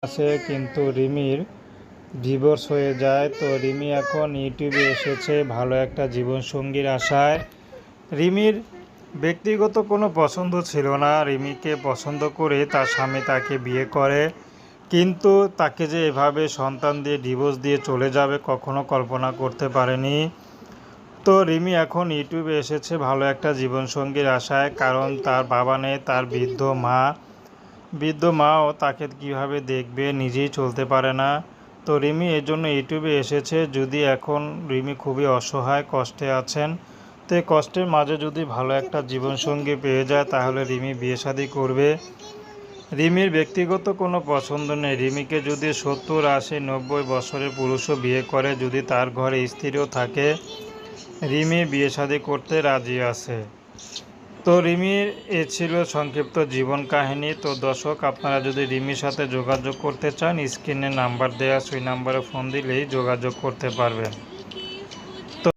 আছে কিন্তু রিমির ডিভোর্স হয়ে যায়। তো রিমি এখন ইউটিউবে এসেছে ভালো একটা জীবনসঙ্গীর আশায়। রিমির ব্যক্তিগত কোনো পছন্দ ছিল না, রিমিকে পছন্দ করে তার স্বামী তাকে বিয়ে করে, কিন্তু তাকে যে এভাবে সন্তান দিয়ে ডিভোর্স দিয়ে চলে যাবে কখনো কল্পনা করতে পারেনি। তো রিমি এখন ইউটিউবে এসেছে ভালো একটা জীবনসঙ্গীর আশায়, কারণ তার বাবা নেই, তার বৃদ্ধ মাও তাকে কীভাবে দেখবে, নিজেই চলতে পারে না। তো রিমি এর জন্য ইউটিউবে এসেছে। যদি এখন রিমি খুবই অসহায়, কষ্টে আছেন, তো এই কষ্টের মাঝে যদি ভালো একটা জীবনসঙ্গী পেয়ে যায় তাহলে রিমি বিয়ে শাদী করবে। রিমির ব্যক্তিগত কোনো পছন্দ নেই। রিমিকে যদি 70, 80, 90 বছরের পুরুষও বিয়ে করে, যদি তার ঘরে স্ত্রীও থাকে, রিমি বিয়ে শাদী করতে রাজি আছে। তো রিমির এ ছিল সংক্ষিপ্ত জীবন কাহিনী। তো দর্শক, আপনারা যদি রিমির সাথে যোগাযোগ করতে চান, স্ক্রিনে নাম্বার দেওয়া, সেই নাম্বারে ফোন দিলেই যোগাযোগ করতে পারবেন।